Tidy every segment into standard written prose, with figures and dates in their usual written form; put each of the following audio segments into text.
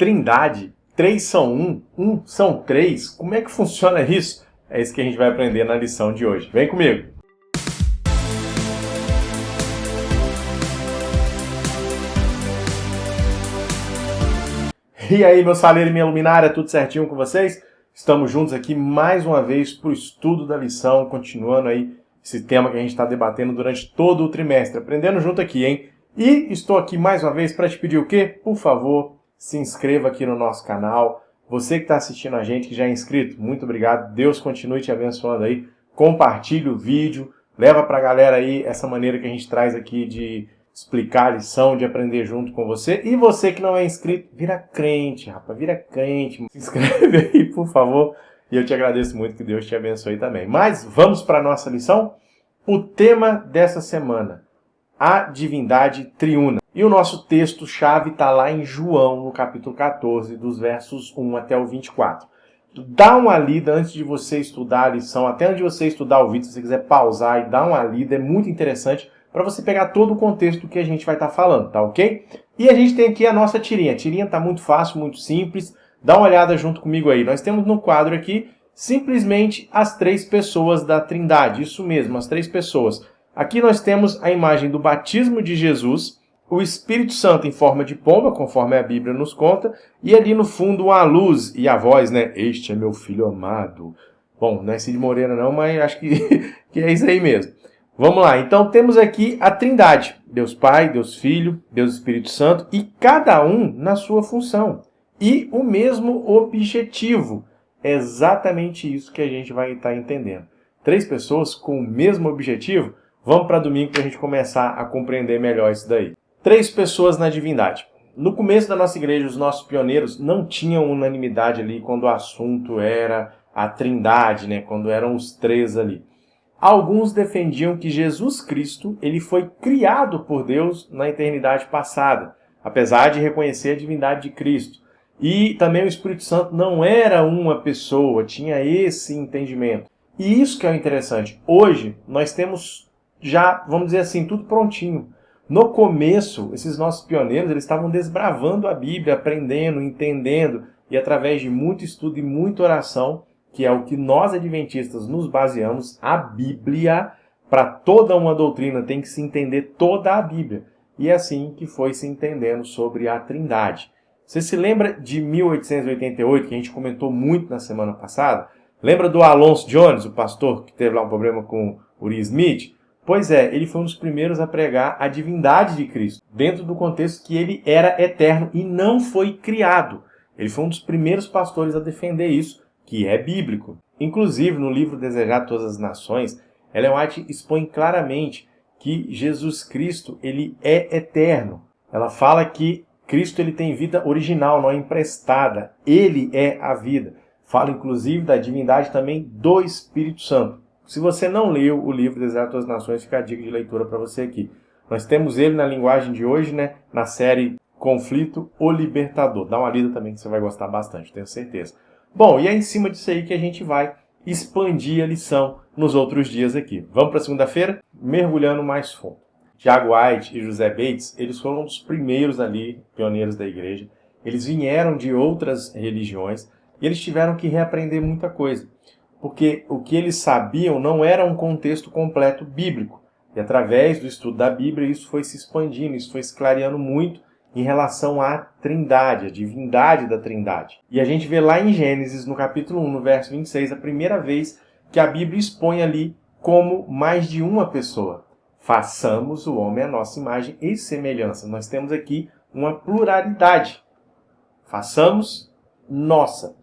Trindade? Três são um são três? Como é que funciona isso? É isso que a gente vai aprender na lição de hoje. Vem comigo! E aí, meu saleiro e minha luminária, tudo certinho com vocês? Estamos juntos aqui mais uma vez para o estudo da lição, continuando aí esse tema que a gente está debatendo durante todo o trimestre, aprendendo junto aqui, hein? E estou aqui mais uma vez para te pedir o quê? Por favor, se inscreva aqui no nosso canal. Você que está assistindo a gente, que já é inscrito, muito obrigado. Deus continue te abençoando aí. Compartilhe o vídeo, leva para a galera aí essa maneira que a gente traz aqui de explicar a lição, de aprender junto com você. E você que não é inscrito, vira crente, rapaz, vira crente. Se inscreve aí, por favor. E eu te agradeço muito, que Deus te abençoe também. Mas vamos para a nossa lição? O tema dessa semana, a divindade triuna. E o nosso texto-chave está lá em João, no capítulo 14, dos versos 1 até o 24. Dá uma lida antes de você estudar a lição, até antes de você estudar o vídeo, se você quiser pausar e dar uma lida, é muito interessante para você pegar todo o contexto que a gente vai estar falando, tá ok? E a gente tem aqui a nossa tirinha. A tirinha está muito fácil, muito simples. Dá uma olhada junto comigo aí. Nós temos no quadro aqui simplesmente as três pessoas da Trindade. Isso mesmo, as três pessoas. Aqui nós temos a imagem do batismo de Jesus, o Espírito Santo em forma de pomba, conforme a Bíblia nos conta, e ali no fundo uma luz e a voz, né? Este é meu filho amado. Bom, não é Cid Moreira não, mas acho que é isso aí mesmo. Vamos lá, então temos aqui a Trindade, Deus Pai, Deus Filho, Deus Espírito Santo, e cada um na sua função. E o mesmo objetivo. É exatamente isso que a gente vai estar entendendo. Três pessoas com o mesmo objetivo? Vamos para domingo para a gente começar a compreender melhor isso daí. Três pessoas na divindade. No começo da nossa igreja, os nossos pioneiros não tinham unanimidade ali quando o assunto era a Trindade, né? Quando eram os três ali. Alguns defendiam que Jesus Cristo ele foi criado por Deus na eternidade passada, apesar de reconhecer a divindade de Cristo. E também o Espírito Santo não era uma pessoa, tinha esse entendimento. E isso que é o interessante. Hoje, nós temos já, vamos dizer assim, tudo prontinho. No começo, esses nossos pioneiros eles estavam desbravando a Bíblia, aprendendo, entendendo, e através de muito estudo e muita oração, que é o que nós adventistas nos baseamos, a Bíblia, para toda uma doutrina tem que se entender toda a Bíblia. E é assim que foi se entendendo sobre a Trindade. Você se lembra de 1888, que a gente comentou muito na semana passada? Lembra do Alonso Jones, o pastor que teve lá um problema com Uri Smith? Pois é, ele foi um dos primeiros a pregar a divindade de Cristo, dentro do contexto que ele era eterno e não foi criado. Ele foi um dos primeiros pastores a defender isso, que é bíblico. Inclusive, no livro Desejado Todas as Nações, Ellen White expõe claramente que Jesus Cristo ele é eterno. Ela fala que Cristo ele tem vida original, não é emprestada. Ele é a vida. Fala, inclusive, da divindade também do Espírito Santo. Se você não leu o livro Desejado Todas as Nações, fica a dica de leitura para você aqui. Nós temos ele na linguagem de hoje, né, na série Conflito, o Libertador. Dá uma lida também que você vai gostar bastante, tenho certeza. Bom, e é em cima disso aí que a gente vai expandir a lição nos outros dias aqui. Vamos para segunda-feira? Mergulhando mais fundo. Tiago White e José Bates, eles foram um dos primeiros ali, pioneiros da igreja. Eles vieram de outras religiões e eles tiveram que reaprender muita coisa. Porque o que eles sabiam não era um contexto completo bíblico. E através do estudo da Bíblia, isso foi se expandindo, isso foi se clareando muito em relação à Trindade, a divindade da Trindade. E a gente vê lá em Gênesis, no capítulo 1, no verso 26, a primeira vez que a Bíblia expõe ali como mais de uma pessoa. Façamos o homem à nossa imagem e semelhança. Nós temos aqui uma pluralidade. Façamos nossa.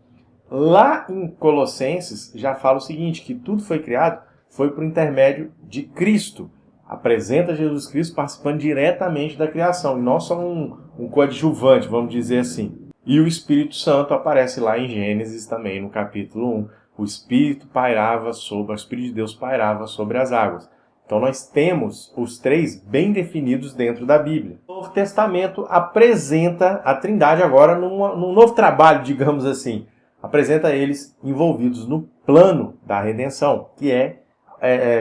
Lá em Colossenses já fala o seguinte, que tudo foi criado, foi por intermédio de Cristo. Apresenta Jesus Cristo participando diretamente da criação, e não só um coadjuvante, vamos dizer assim. E o Espírito Santo aparece lá em Gênesis também, no capítulo 1. O Espírito de Deus pairava sobre as águas. Então nós temos os três bem definidos dentro da Bíblia. O Novo Testamento apresenta a Trindade agora num novo trabalho, digamos assim. Apresenta eles envolvidos no plano da redenção, que é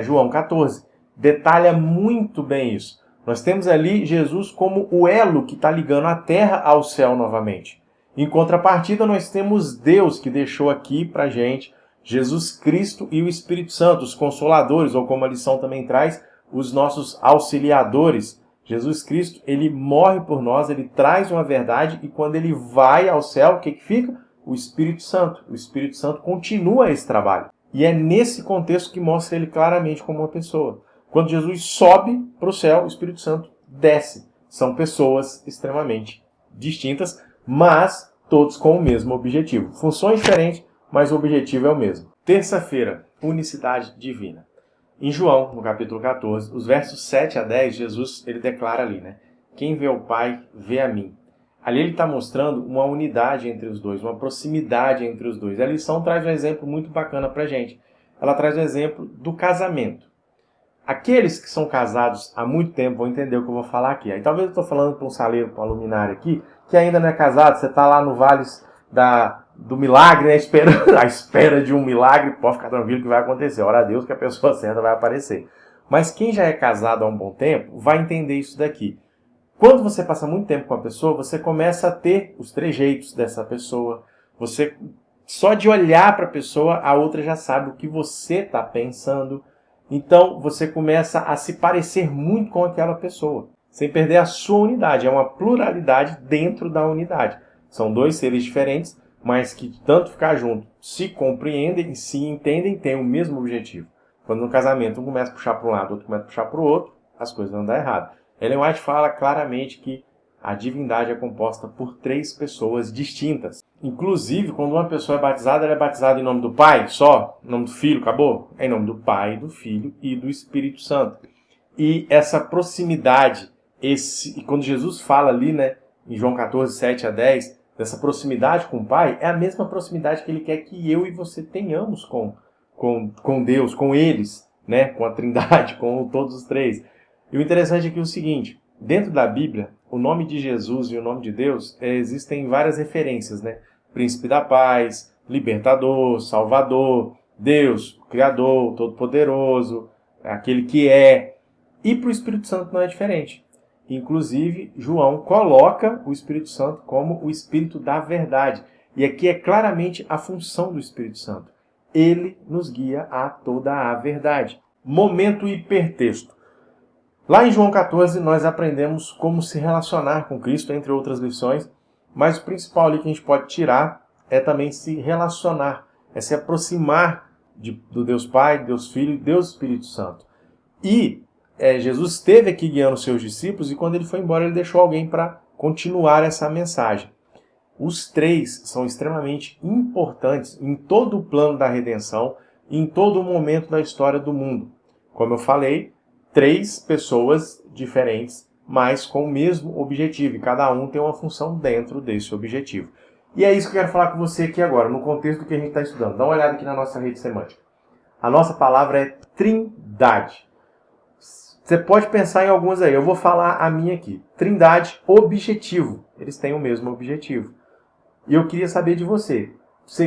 João 14. Detalha muito bem isso. Nós temos ali Jesus como o elo que está ligando a terra ao céu novamente. Em contrapartida, nós temos Deus que deixou aqui pra gente Jesus Cristo e o Espírito Santo, os consoladores, ou como a lição também traz, os nossos auxiliadores. Jesus Cristo, ele morre por nós, ele traz uma verdade, e quando ele vai ao céu, o que fica? O Espírito Santo. O Espírito Santo continua esse trabalho. E é nesse contexto que mostra ele claramente como uma pessoa. Quando Jesus sobe para o céu, o Espírito Santo desce. São pessoas extremamente distintas, mas todos com o mesmo objetivo. Funções diferentes, mas o objetivo é o mesmo. Terça-feira, unicidade divina. Em João, no capítulo 14, os versos 7 a 10, Jesus ele declara ali, né? Quem vê o Pai, vê a mim. Ali ele está mostrando uma unidade entre os dois, uma proximidade entre os dois. A lição traz um exemplo muito bacana para a gente. Ela traz o exemplo do casamento. Aqueles que são casados há muito tempo vão entender o que eu vou falar aqui. Aí talvez eu estou falando para um saleiro, para uma luminária aqui, que ainda não é casado, você está lá no vale do milagre, né? À espera de um milagre, pode ficar tranquilo que vai acontecer. Ora a Deus que a pessoa certa vai aparecer. Mas quem já é casado há um bom tempo vai entender isso daqui. Quando você passa muito tempo com a pessoa, você começa a ter os trejeitos dessa pessoa. Você, só de olhar para a pessoa, a outra já sabe o que você está pensando. Então, você começa a se parecer muito com aquela pessoa, sem perder a sua unidade. É uma pluralidade dentro da unidade. São dois seres diferentes, mas que tanto ficar junto, se compreendem, se entendem, têm o mesmo objetivo. Quando no casamento um começa a puxar para um lado, outro começa a puxar para o outro, as coisas vão dar errado. Ellen White fala claramente que a divindade é composta por 3 pessoas distintas. Inclusive, quando uma pessoa é batizada, ela é batizada em nome do Pai só? Em nome do Filho, acabou? É em nome do Pai, do Filho e do Espírito Santo. E essa proximidade, quando Jesus fala ali, né, em João 14, 7 a 10, dessa proximidade com o Pai, é a mesma proximidade que ele quer que eu e você tenhamos com Deus, com eles, né, com a Trindade, com todos os 3. E o interessante aqui é o seguinte, dentro da Bíblia, o nome de Jesus e o nome de Deus existem várias referências, né? Príncipe da Paz, Libertador, Salvador, Deus, Criador, Todo-Poderoso, aquele que é. E para o Espírito Santo não é diferente. Inclusive, João coloca o Espírito Santo como o Espírito da verdade. E aqui é claramente a função do Espírito Santo. Ele nos guia a toda a verdade. Momento hipertexto. Lá em João 14, nós aprendemos como se relacionar com Cristo, entre outras lições, mas o principal ali que a gente pode tirar é também se relacionar, é se aproximar do Deus Pai, Deus Filho e Deus Espírito Santo. E Jesus esteve aqui guiando os seus discípulos e quando ele foi embora ele deixou alguém para continuar essa mensagem. Os 3 são extremamente importantes em todo o plano da redenção e em todo o momento da história do mundo. Como eu falei, 3 pessoas diferentes, mas com o mesmo objetivo. E cada um tem uma função dentro desse objetivo. E é isso que eu quero falar com você aqui agora, no contexto do que a gente está estudando. Dá uma olhada aqui na nossa rede semântica. A nossa palavra é trindade. Você pode pensar em algumas aí. Eu vou falar a minha aqui. Trindade, objetivo. Eles têm o mesmo objetivo. E eu queria saber de você.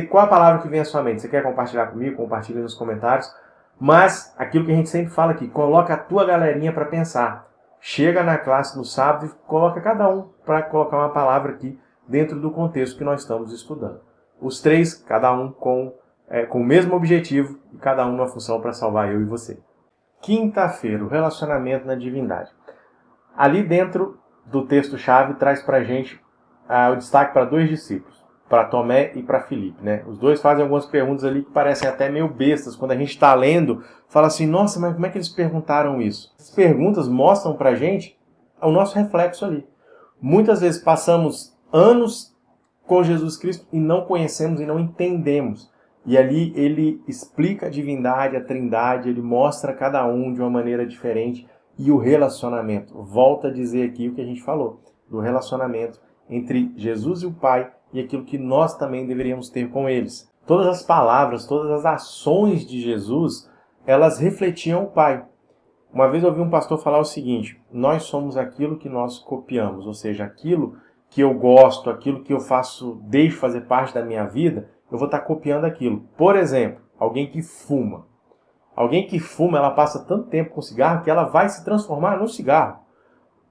Qual a palavra que vem à sua mente? Você quer compartilhar comigo? Compartilhe nos comentários. Mas, aquilo que a gente sempre fala aqui, coloca a tua galerinha para pensar. Chega na classe no sábado e coloca cada um para colocar uma palavra aqui dentro do contexto que nós estamos estudando. Os 3, cada um com o mesmo objetivo e cada um numa função para salvar eu e você. Quinta-feira, o relacionamento na divindade. Ali dentro do texto-chave traz para a gente o destaque para 2 discípulos. Para Tomé e para Filipe, né? Os 2 fazem algumas perguntas ali que parecem até meio bestas. Quando a gente está lendo, fala assim, nossa, mas como é que eles perguntaram isso? As perguntas mostram para a gente o nosso reflexo ali. Muitas vezes passamos anos com Jesus Cristo e não conhecemos e não entendemos. E ali ele explica a divindade, a trindade, ele mostra cada um de uma maneira diferente. E o relacionamento, volta a dizer aqui o que a gente falou, do relacionamento entre Jesus e o Pai, e aquilo que nós também deveríamos ter com eles. Todas as palavras, todas as ações de Jesus, elas refletiam o Pai. Uma vez eu ouvi um pastor falar o seguinte, nós somos aquilo que nós copiamos, ou seja, aquilo que eu gosto, aquilo que eu faço, deixo fazer parte da minha vida, eu vou estar copiando aquilo. Por exemplo, alguém que fuma. Alguém que fuma, ela passa tanto tempo com cigarro que ela vai se transformar no cigarro.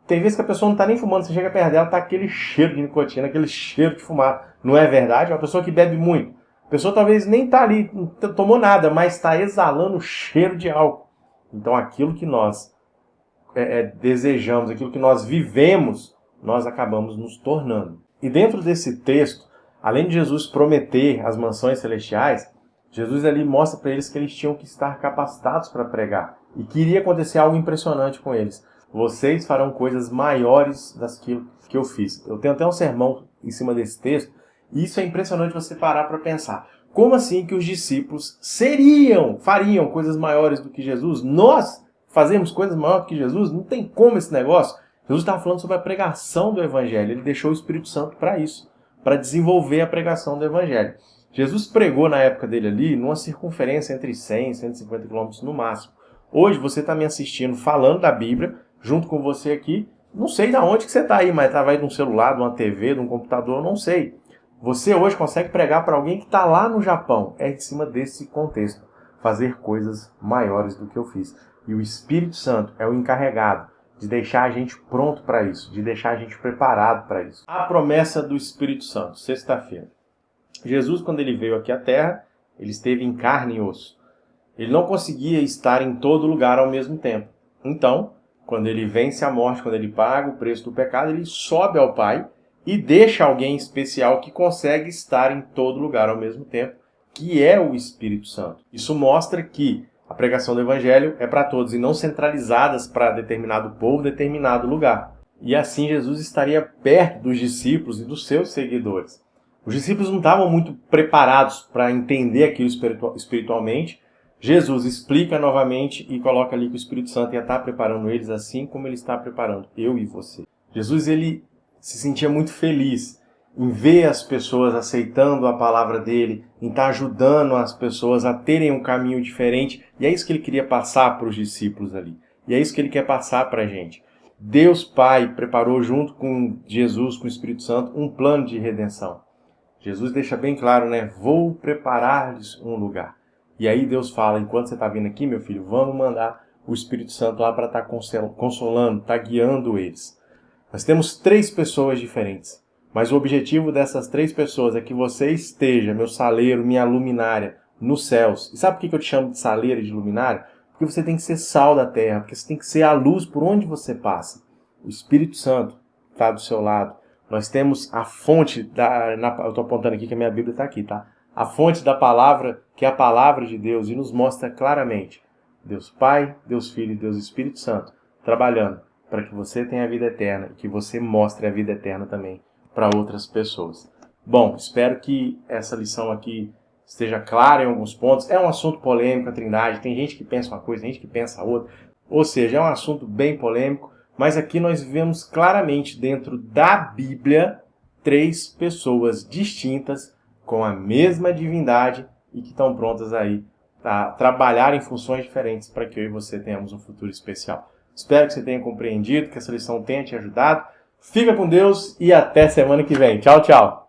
Tem vezes que a pessoa não está nem fumando, você chega perto dela, está aquele cheiro de nicotina, aquele cheiro de fumar. Não é verdade? É uma pessoa que bebe muito. A pessoa talvez nem está ali, não tomou nada, mas está exalando o cheiro de álcool. Então aquilo que nós desejamos, aquilo que nós vivemos, nós acabamos nos tornando. E dentro desse texto, além de Jesus prometer as mansões celestiais, Jesus ali mostra para eles que eles tinham que estar capacitados para pregar. E que iria acontecer algo impressionante com eles. Vocês farão coisas maiores das que eu fiz. Eu tenho até um sermão em cima desse texto, e isso é impressionante você parar para pensar. Como assim que os discípulos fariam coisas maiores do que Jesus? Nós fazemos coisas maiores do que Jesus? Não tem como esse negócio. Jesus estava falando sobre a pregação do Evangelho. Ele deixou o Espírito Santo para isso, para desenvolver a pregação do Evangelho. Jesus pregou na época dele ali, numa circunferência entre 100 e 150 quilômetros no máximo. Hoje você está me assistindo falando da Bíblia, junto com você aqui, não sei de onde que você está aí, mas estava aí de um celular, de uma TV, de um computador, não sei. Você hoje consegue pregar para alguém que está lá no Japão. É em cima desse contexto. Fazer coisas maiores do que eu fiz. E o Espírito Santo é o encarregado de deixar a gente pronto para isso, de deixar a gente preparado para isso. A promessa do Espírito Santo, sexta-feira. Jesus, quando ele veio aqui à Terra, ele esteve em carne e osso. Ele não conseguia estar em todo lugar ao mesmo tempo. Então, quando ele vence a morte, quando ele paga o preço do pecado, ele sobe ao Pai e deixa alguém especial que consegue estar em todo lugar ao mesmo tempo, que é o Espírito Santo. Isso mostra que a pregação do Evangelho é para todos e não centralizadas para determinado povo, determinado lugar. E assim Jesus estaria perto dos discípulos e dos seus seguidores. Os discípulos não estavam muito preparados para entender aquilo espiritualmente. Jesus explica novamente e coloca ali que o Espírito Santo ia estar preparando eles assim como ele está preparando eu e você. Jesus, ele se sentia muito feliz em ver as pessoas aceitando a palavra dele, em estar ajudando as pessoas a terem um caminho diferente. E é isso que ele queria passar para os discípulos ali. E é isso que ele quer passar para a gente. Deus Pai preparou junto com Jesus, com o Espírito Santo, um plano de redenção. Jesus deixa bem claro, né? Vou preparar-lhes um lugar. E aí Deus fala, enquanto você está vindo aqui, meu filho, vamos mandar o Espírito Santo lá para estar consolando, estar guiando eles. Nós temos 3 pessoas diferentes. Mas o objetivo dessas 3 pessoas é que você esteja, meu saleiro, minha luminária, nos céus. E sabe por que eu te chamo de saleiro e de luminária? Porque você tem que ser sal da terra, porque você tem que ser a luz por onde você passa. O Espírito Santo está do seu lado. Nós temos a fonte, eu estou apontando aqui que a minha Bíblia está aqui, tá? A fonte da palavra, que é a palavra de Deus, e nos mostra claramente Deus Pai, Deus Filho e Deus Espírito Santo trabalhando para que você tenha a vida eterna e que você mostre a vida eterna também para outras pessoas. Bom, espero que essa lição aqui esteja clara em alguns pontos. É um assunto polêmico, a Trindade. Tem gente que pensa uma coisa, tem gente que pensa outra. Ou seja, é um assunto bem polêmico, mas aqui nós vemos claramente dentro da Bíblia 3 pessoas distintas com a mesma divindade e que estão prontas aí a trabalhar em funções diferentes para que eu e você tenhamos um futuro especial. Espero que você tenha compreendido, que essa lição tenha te ajudado. Fica com Deus e até semana que vem. Tchau, tchau!